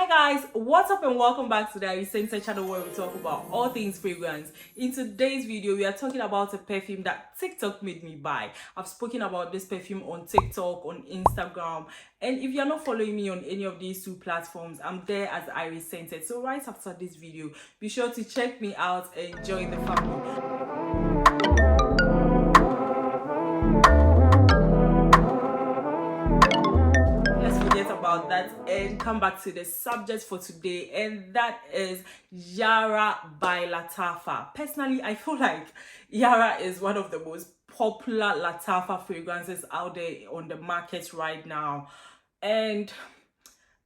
Hi guys, what's up and welcome back to the Iriscented channel where we talk about all things fragrance. In today's video, we are talking about a perfume that TikTok made me buy. I've spoken about this perfume on TikTok, on Instagram, and if you're not following me on any of these two platforms, I'm there as Iriscented. So right after this video, be sure to check me out and join the family. About that and come back to the subject for today, and that is Yara by Lattafa. Personally, I feel like Yara is one of the most popular Lattafa fragrances out there on the market right now, and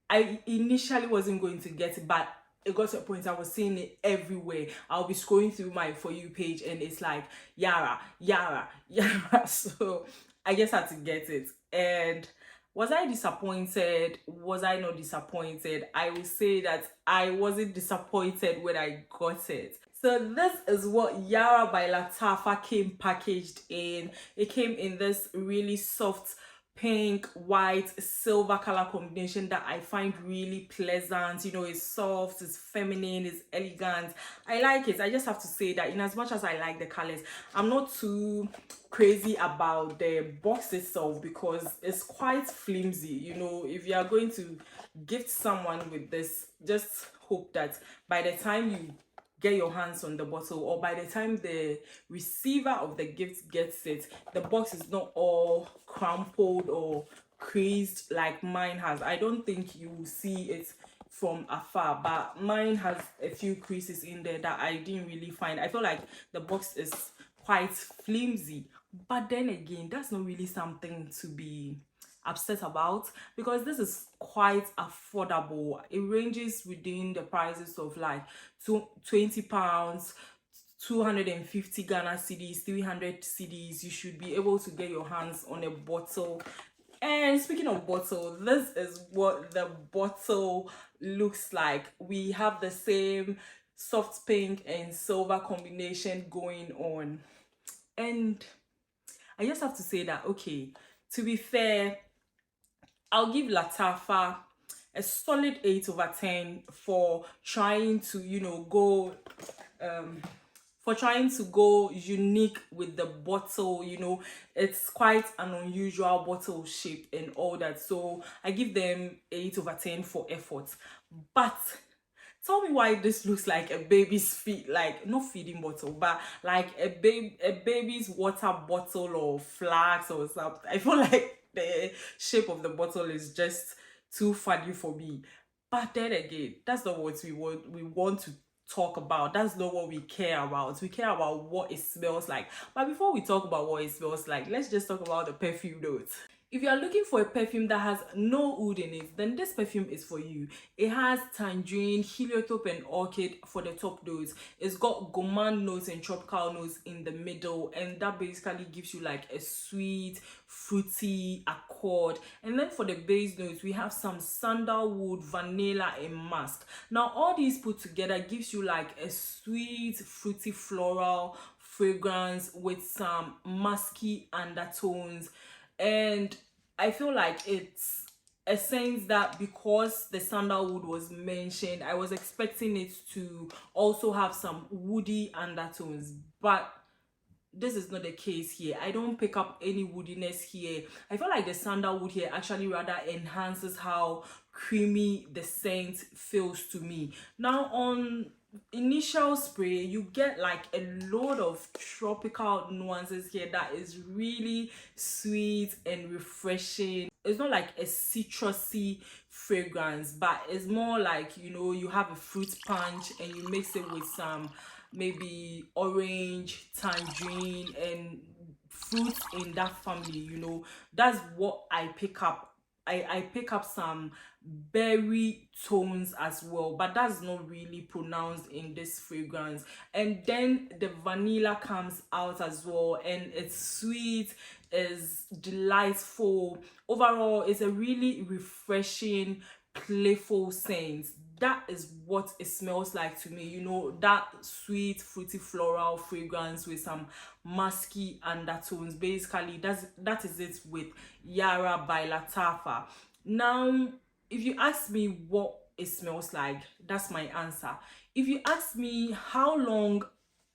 I initially wasn't going to get it, but it got to a point I was seeing it everywhere. I'll be scrolling through my For You page and it's like Yara, Yara, Yara. So I just had to get it. And was I disappointed? Was I not disappointed? I will say that I wasn't disappointed when I got it. So this is what Yara by Lattafa came packaged in. It came in this really soft pink, white, silver color combination that I find really pleasant. You know, it's soft, it's feminine, it's elegant. I like it. I just have to say that in as much as I like the colors, I'm not too crazy about the box itself because it's quite flimsy. You know, if you are going to gift someone with this, just hope that by the time you get your hands on the bottle, or by the time the receiver of the gift gets it, the box is not all crumpled or creased like mine has. I don't think you will see it from afar, but mine has a few creases in there that I didn't really find. I feel like the box is quite flimsy, but then again, that's not really something to be upset about because this is quite affordable. It ranges within the prices of like £20, 250 Ghana cedis, 300 cedis. You should be able to get your hands on a bottle. And speaking of bottle, this is what the bottle looks like. We have the same soft pink and silver combination going on, and I just have to say that, okay, to be fair, I'll give Lattafa a solid 8/10 for trying to, go unique with the bottle. You know, it's quite an unusual bottle shape and all that. So I give them 8/10 for effort. But tell me why this looks like a baby's feed, like not feeding bottle, but like a baby's water bottle or flask or something. I feel like the shape of the bottle is just too funny for me. But then again, that's not what we want to talk about. That's not what we care about. We care about what it smells like. But before we talk about what it smells like, let's just talk about the perfume notes. If you are looking for a perfume that has no oud in it, then this perfume is for you. It has tangerine, heliotrope, and orchid for the top notes. It's got gourmand notes and tropical notes in the middle, and that basically gives you like a sweet, fruity accord. And then for the base notes, we have some sandalwood, vanilla, and musk. Now all these put together gives you like a sweet, fruity, floral fragrance with some musky undertones. And I feel like it's a sense that because the sandalwood was mentioned, I was expecting it to also have some woody undertones, but this is not the case here. I don't pick up any woodiness here. I feel like the sandalwood here actually rather enhances how creamy the scent feels to me. Now on initial spray, you get like a load of tropical nuances here that is really sweet and refreshing. It's not like a citrusy fragrance, but it's more like, you have a fruit punch and you mix it with some maybe orange, tangerine, and fruits in that family. That's what I pick up. I pick up some berry tones as well, but that's not really pronounced in this fragrance. And then the vanilla comes out as well, and it's sweet, is delightful. Overall, it's a really refreshing, playful scent. That is what it smells like to me. That sweet, fruity, floral fragrance with some musky undertones. Basically, that is it with Yara by Lattafa. Now, if you ask me what it smells like. That's my answer. If you ask me how long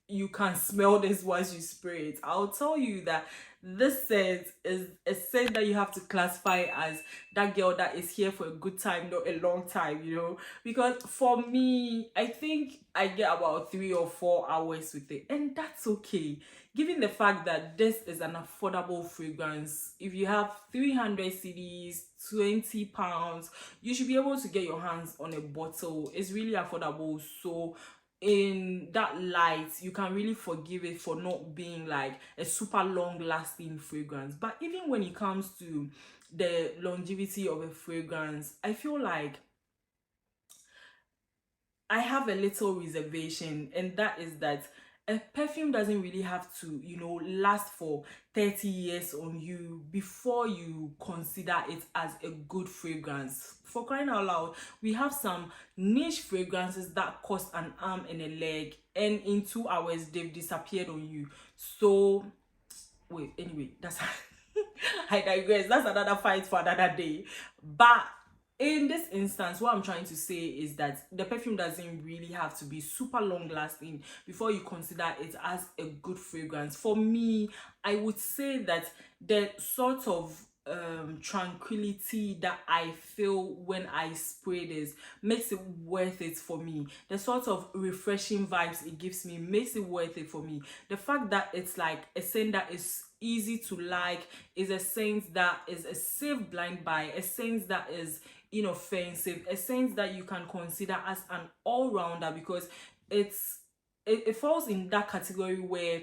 you can smell this once you spray it, I'll tell you that this scent is a scent that you have to classify as that girl that is here for a good time, not a long time, you know. Because for me, I think I get about 3 or 4 hours with it, and that's okay, given the fact that this is an affordable fragrance. If you have 300 cds, 20 pounds, you should be able to get your hands on a bottle. It's really affordable. So in that light, you can really forgive it for not being like a super long lasting fragrance. But even when it comes to the longevity of a fragrance, I feel like I have a little reservation, and that is that a perfume doesn't really have to, you know, last for 30 years on you before you consider it as a good fragrance. For crying out loud, we have some niche fragrances that cost an arm and a leg, and in 2 hours they've disappeared on you. So wait, anyway, that's I digress. That's another fight for another day. But in this instance, what I'm trying to say is that the perfume doesn't really have to be super long lasting before you consider it as a good fragrance. For me, I would say that the sort of tranquility that I feel when I spray this makes it worth it for me. The sort of refreshing vibes it gives me makes it worth it for me. The fact that it's like a scent that is easy to like, is a scent that is a safe blind buy, a scent that is inoffensive, a scent that you can consider as an all-rounder, because it falls in that category where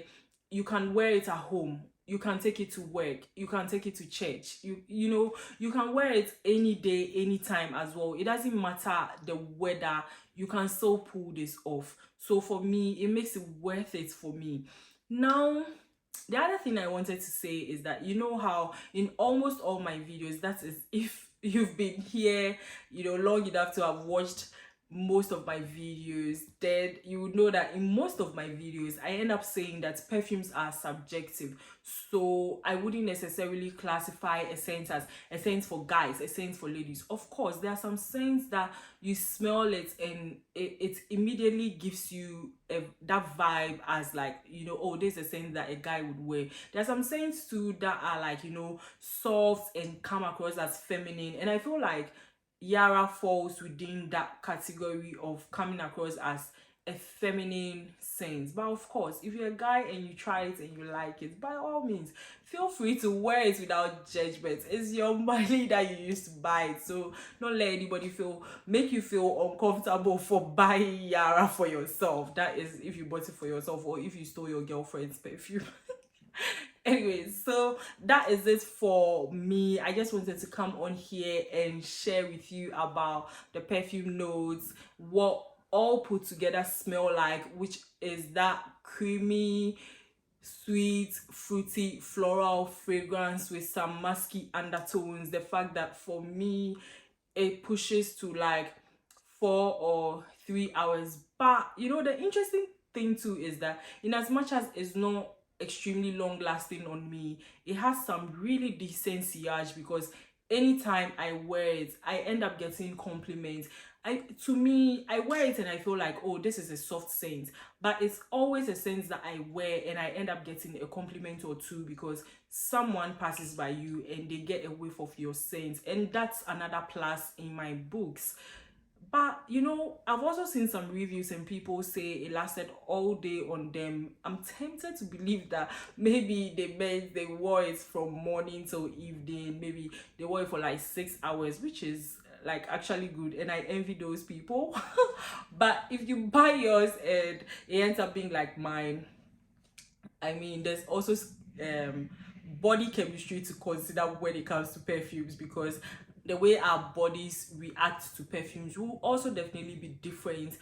you can wear it at home, you can take it to work, you can take it to church, you can wear it any day, anytime as well. It doesn't matter the weather, you can still pull this off. So for me, it makes it worth it for me. Now, the other thing I wanted to say is that, you know how in almost all my videos, that is, if you've been here long enough to have watched most of my videos, then you would know that in most of my videos I end up saying that perfumes are subjective. So I wouldn't necessarily classify a scent as a scent for guys, a scent for ladies. Of course, there are some scents that you smell it and it immediately gives you that vibe as like, oh, this is a scent that a guy would wear. There are some scents too that are like, soft and come across as feminine, and I feel like Yara falls within that category of coming across as a feminine scent. But of course, if you're a guy and you try it and you like it, by all means, feel free to wear it without judgment. It's your money that you used to buy it, so don't let anybody make you feel uncomfortable for buying Yara for yourself. That is if you bought it for yourself or if you stole your girlfriend's perfume. Anyway, so that is it for me. I just wanted to come on here and share with you about the perfume notes, what all put together smell like, which is that creamy, sweet, fruity, floral fragrance with some musky undertones. The fact that for me it pushes to like 4 or 3 hours. But the interesting thing too is that in as much as it's not extremely long lasting on me, it has some really decent sillage, because anytime I wear it, I end up getting compliments. To me, I wear it and I feel like, oh, this is a soft scent, but it's always a scent that I wear and I end up getting a compliment or two because someone passes by you and they get a whiff of your scent, and that's another plus in my books. But I've also seen some reviews and people say it lasted all day on them. I'm tempted to believe that maybe they wore it from morning till evening. Maybe they wore it for like 6 hours, which is like actually good, and I envy those people. But if you buy yours and it ends up being like mine, I mean, there's also body chemistry to consider when it comes to perfumes, because the way our bodies react to perfumes will also definitely be different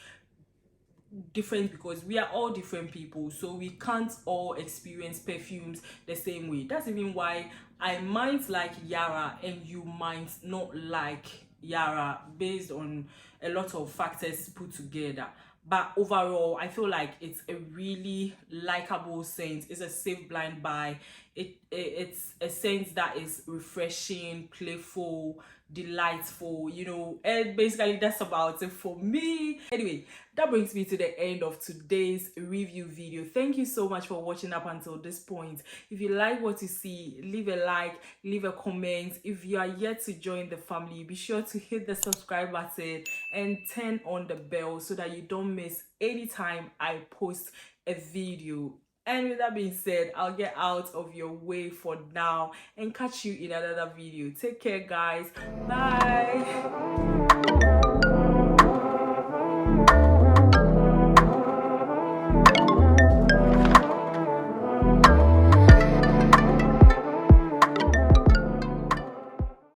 because we are all different people, so we can't all experience perfumes the same way. That's even why I might like Yara and you might not like Yara, based on a lot of factors put together. But overall, I feel like it's a really likable scent. It's a safe blind buy. It's a scent that is refreshing, playful, delightful, you know. And basically that's about it for me. Anyway, that brings me to the end of today's review video. Thank you so much for watching up until this point. If you like what you see, leave a like, leave a comment. If you are yet to join the family, be sure to hit the subscribe button and turn on the bell so that you don't miss any time I post a video. And with that being said, I'll get out of your way for now and catch you in another video. Take care, guys. Bye.